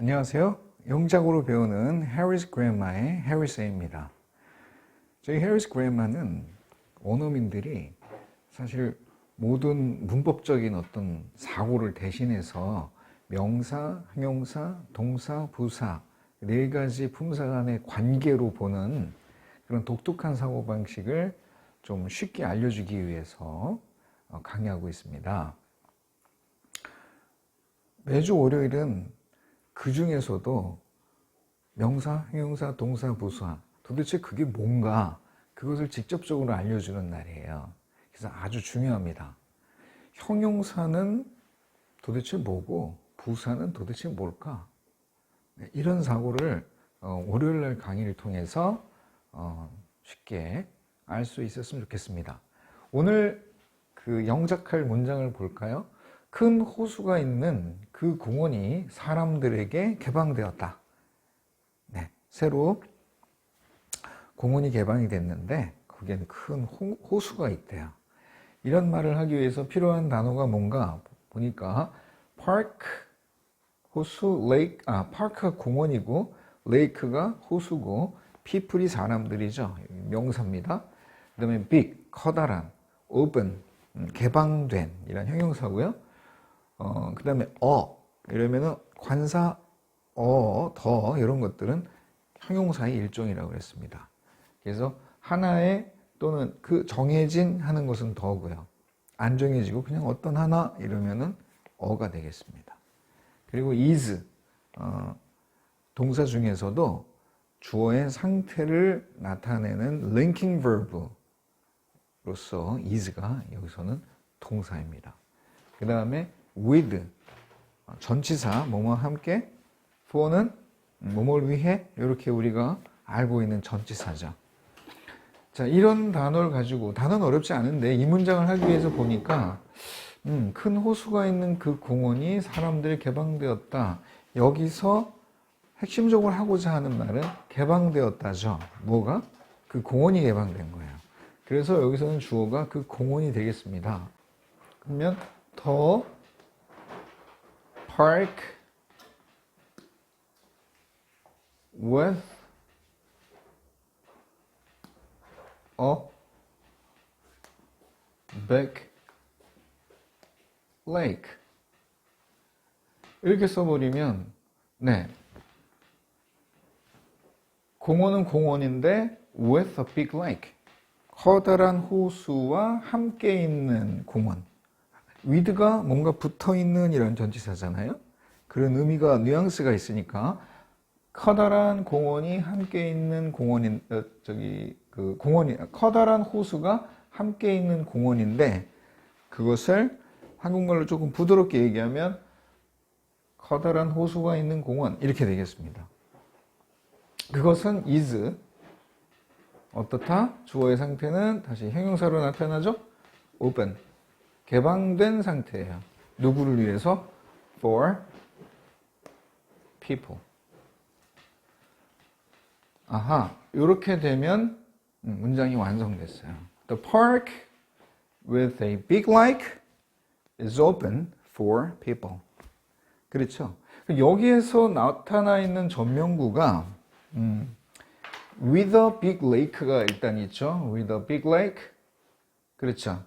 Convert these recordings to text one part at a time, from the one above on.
안녕하세요. 영작으로 배우는 해리스 그랜마의 해리스입니다. 저희 해리스 그랜마는 원어민들이 사실 모든 문법적인 어떤 사고를 대신해서 명사, 형용사, 동사, 부사 네 가지 품사 간의 관계로 보는 그런 독특한 사고방식을 좀 쉽게 알려주기 위해서 강의하고 있습니다. 매주 월요일은 그 중에서도 명사, 형용사, 동사, 부사 도대체 그게 뭔가 그것을 직접적으로 알려주는 날이에요. 그래서 아주 중요합니다. 형용사는 도대체 뭐고 부사는 도대체 뭘까? 이런 사고를 월요일 날 강의를 통해서 쉽게 알 수 있었으면 좋겠습니다. 오늘 그 영작할 문장을 볼까요? 큰 호수가 있는 그 공원이 사람들에게 개방되었다. 네, 새로 공원이 개방이 됐는데 거기에는 큰 호수가 있대요. 이런 말을 하기 위해서 필요한 단어가 뭔가 보니까 park, 호수, lake, park가 공원이고 lake가 호수고 people이 사람들이죠. 명사입니다. 그 다음에 big, 커다란, open, 개방된 이런 형용사고요. 그 다음에 이러면은 관사, 더 이런 것들은 형용사의 일종이라고 그랬습니다. 그래서 하나의 또는 그 정해진 하는 것은 더고요. 안 정해지고 그냥 어떤 하나 이러면은 어가 되겠습니다. 그리고 is, 동사 중에서도 주어의 상태를 나타내는 linking verb로서 is가 여기서는 동사입니다. 그 다음에 with, 전치사, 뭐뭐와 함께, for는 뭐뭐를 위해, 이렇게 우리가 알고 있는 전치사죠. 자, 이런 단어를 가지고, 단어는 어렵지 않은데 이 문장을 하기 위해서 보니까 큰 호수가 있는 그 공원이 사람들이 개방되었다. 여기서 핵심적으로 하고자 하는 말은 개방되었다죠. 뭐가? 그 공원이 개방된 거예요. 그래서 여기서는 주어가 그 공원이 되겠습니다. 그러면 더 park with a big lake. 이렇게 써버리면, 네. 공원은 공원인데, with a big lake. 커다란 호수와 함께 있는 공원. with가 뭔가 붙어 있는 이런 전치사잖아요. 그런 의미가, 뉘앙스가 있으니까, 커다란 공원이 함께 있는 공원인, 커다란 호수가 함께 있는 공원인데, 그것을 한국말로 조금 부드럽게 얘기하면, 커다란 호수가 있는 공원, 이렇게 되겠습니다. 그것은 is, 어떻다? 주어의 상태는 다시 형용사로 나타나죠? open, 개방된 상태예요. 누구를 위해서? for people. 아하, 이렇게 되면 문장이 완성됐어요. The park with a big lake is open for people. 그렇죠? 여기에서 나타나 있는 전명구가 with a big lake가 일단 있죠. with a big lake. 그렇죠?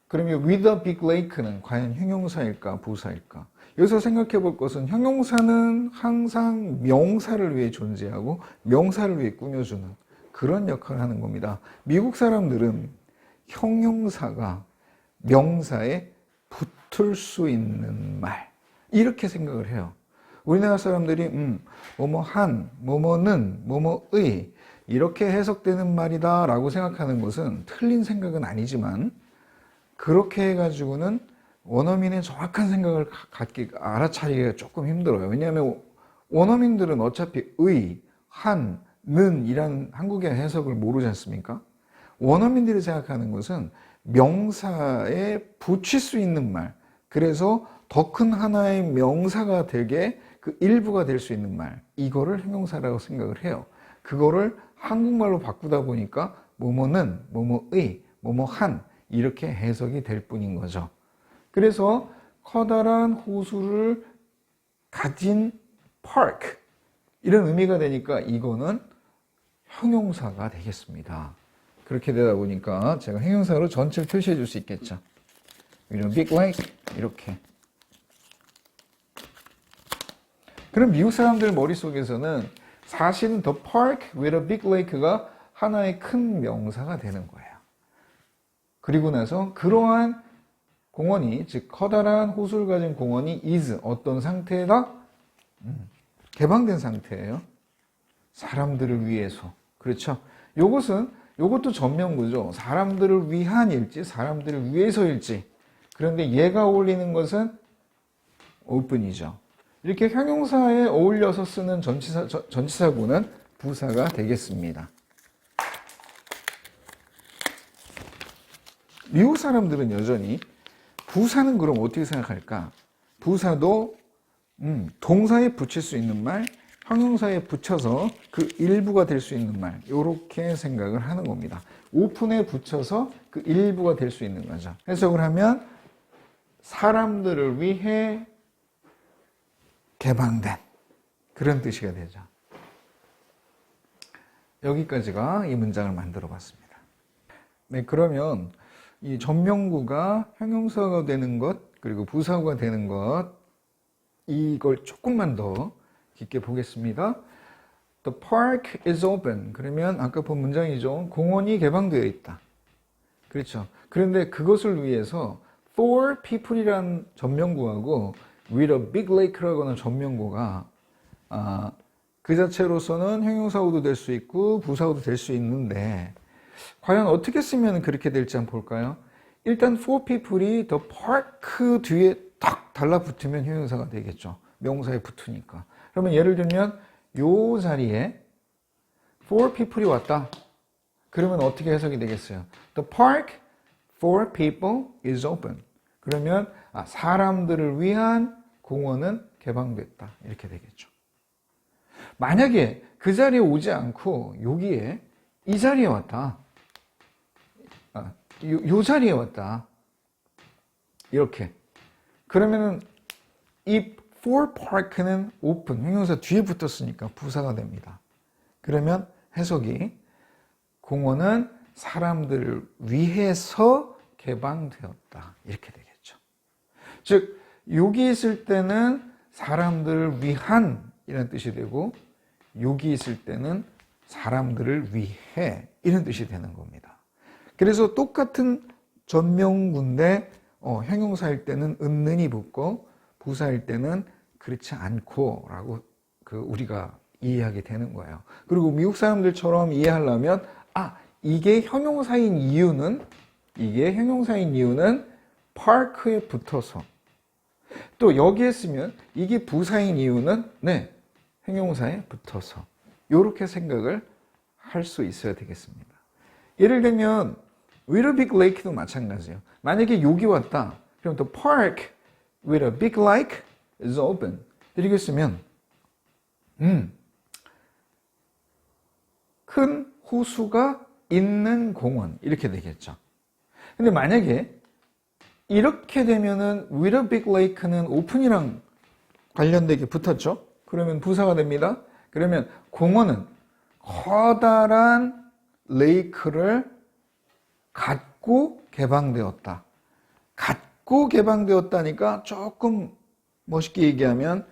그러면 with a big lake는 과연 형용사일까, 부사일까? 여기서 생각해 볼 것은 형용사는 항상 명사를 위해 존재하고 명사를 위해 꾸며주는 그런 역할을 하는 겁니다. 미국 사람들은 형용사가 명사에 붙을 수 있는 말, 이렇게 생각을 해요. 우리나라 사람들이 뭐뭐한, 뭐뭐는, 뭐뭐의 이렇게 해석되는 말이다 라고 생각하는 것은 틀린 생각은 아니지만 그렇게 해가지고는 원어민의 정확한 생각을 알아차리기가 조금 힘들어요. 왜냐하면 원어민들은 어차피 의, 한, 는 이란 한국의 해석을 모르지 않습니까? 원어민들이 생각하는 것은 명사에 붙일 수 있는 말, 그래서 더 큰 하나의 명사가 되게 그 일부가 될 수 있는 말, 이거를 형용사라고 생각을 해요. 그거를 한국말로 바꾸다 보니까 뭐뭐는, 뭐뭐의, 뭐뭐한 이렇게 해석이 될 뿐인 거죠. 그래서 커다란 호수를 가진 park 이런 의미가 되니까 이거는 형용사가 되겠습니다. 그렇게 되다 보니까 제가 형용사로 전체를 표시해 줄 수 있겠죠. 이런 big lake 이렇게. 그럼 미국 사람들 머릿속에서는 사실은 the park with a big lake가 하나의 큰 명사가 되는 거예요. 그리고 나서 그러한 공원이, 즉 커다란 호수를 가진 공원이 is 어떤 상태다? 개방된 상태예요. 사람들을 위해서. 그렇죠? 요것도 전면구죠. 사람들을 위한일지 사람들을 위해서일지. 그런데 얘가 어울리는 것은 open이죠. 이렇게 형용사에 어울려서 쓰는 전치사구는 부사가 되겠습니다. 미국 사람들은 여전히 부사는 그럼 어떻게 생각할까? 부사도 동사에 붙일 수 있는 말, 형용사에 붙여서 그 일부가 될 수 있는 말, 이렇게 생각을 하는 겁니다. 오픈에 붙여서 그 일부가 될 수 있는 거죠. 해석을 하면 사람들을 위해 개방된 그런 뜻이가 되죠. 여기까지가 이 문장을 만들어 봤습니다. 네, 그러면 이 전명구가 형용사가 되는 것, 그리고 부사구가 되는 것, 이걸 조금만 더 깊게 보겠습니다. The park is open. 그러면 아까 본 문장이죠. 공원이 개방되어 있다. 그렇죠. 그런데 그것을 위해서 for people이란 전명구하고 with a big lake라고 하는 전명구가 그 자체로서는 형용사구도 될 수 있고 부사구도 될 수 있는데 과연 어떻게 쓰면 그렇게 될지 한번 볼까요? 일단 for people이 the park 뒤에 탁 달라붙으면 형용사가 되겠죠. 명사에 붙으니까. 그러면 예를 들면 요 자리에 for people이 왔다. 그러면 어떻게 해석이 되겠어요? The park for people is open. 그러면 사람들을 위한 공원은 개방됐다. 이렇게 되겠죠. 만약에 그 자리에 오지 않고 여기에 이 자리에 왔다. 요 자리에 왔다. 이렇게. 그러면은 이 for park는 open, 형용사 뒤에 붙었으니까 부사가 됩니다. 그러면 해석이 공원은 사람들을 위해서 개방되었다. 이렇게 되겠죠. 즉 여기 있을 때는 사람들을 위한 이런 뜻이 되고 여기 있을 때는 사람들을 위해 이런 뜻이 되는 겁니다. 그래서 똑같은 전명구인데 형용사일 때는 은는이 붙고 부사일 때는 그렇지 않고 라고 우리가 이해하게 되는 거예요. 그리고 미국 사람들처럼 이해하려면 이게 형용사인 이유는 park에 붙어서 또 여기에 쓰면 이게 부사인 이유는 형용사에 붙어서 이렇게 생각을 할 수 있어야 되겠습니다. 예를 들면 with a big lake도 마찬가지예요. 만약에 여기 왔다. 그럼 the park with a big lake is open. 이렇게 쓰면 큰 호수가 있는 공원 이렇게 되겠죠. 근데 만약에 이렇게 되면은 with a big lake는 open이랑 관련되게 붙었죠. 그러면 부사가 됩니다. 그러면 공원은 커다란 레이크를 갖고 개방되었다. 갖고 개방되었다니까 조금 멋있게 얘기하면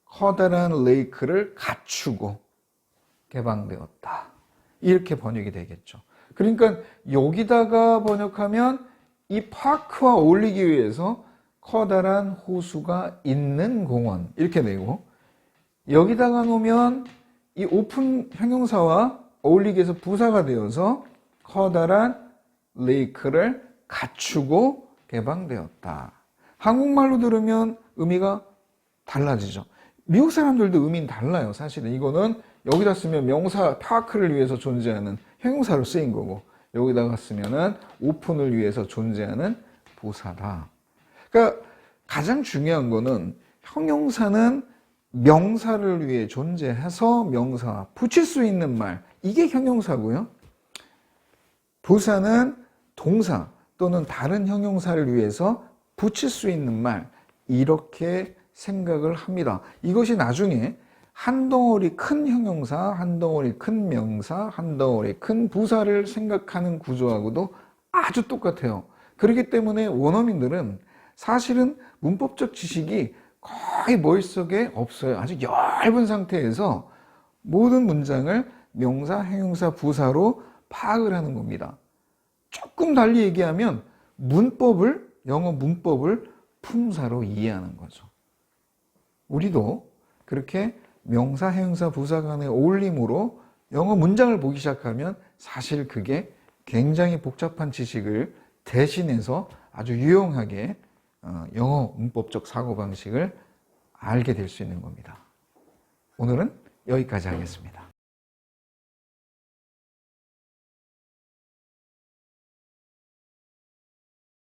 커다란 레이크를 갖추고 개방되었다. 이렇게 번역이 되겠죠. 그러니까 여기다가 번역하면 이 파크와 어울리기 위해서 커다란 호수가 있는 공원 이렇게 되고 여기다가 놓으면 이 오픈 형용사와 어울리기 위해서 부사가 되어서 커다란 레이크를 갖추고 개방되었다. 한국말로 들으면 의미가 달라지죠. 미국 사람들도 의미는 달라요. 사실은 이거는 여기다 쓰면 명사 파크를 위해서 존재하는 형용사로 쓰인 거고 여기다가 쓰면은 오픈을 위해서 존재하는 부사다. 그러니까 가장 중요한 거는 형용사는 명사를 위해 존재해서 명사 붙일 수 있는 말 이게 형용사고요. 부사는 동사 또는 다른 형용사를 위해서 붙일 수 있는 말 이렇게 생각을 합니다. 이것이 나중에 한 덩어리 큰 형용사, 한 덩어리 큰 명사, 한 덩어리 큰 부사를 생각하는 구조하고도 아주 똑같아요. 그렇기 때문에 원어민들은 사실은 문법적 지식이 거의 머릿속에 없어요. 아주 얇은 상태에서 모든 문장을 명사, 형용사, 부사로 파악을 하는 겁니다. 조금 달리 얘기하면 영어 문법을 품사로 이해하는 거죠. 우리도 그렇게 명사, 형용사, 부사 간의 어울림으로 영어 문장을 보기 시작하면 사실 그게 굉장히 복잡한 지식을 대신해서 아주 유용하게 영어 문법적 사고방식을 알게 될 수 있는 겁니다. 오늘은 여기까지 하겠습니다.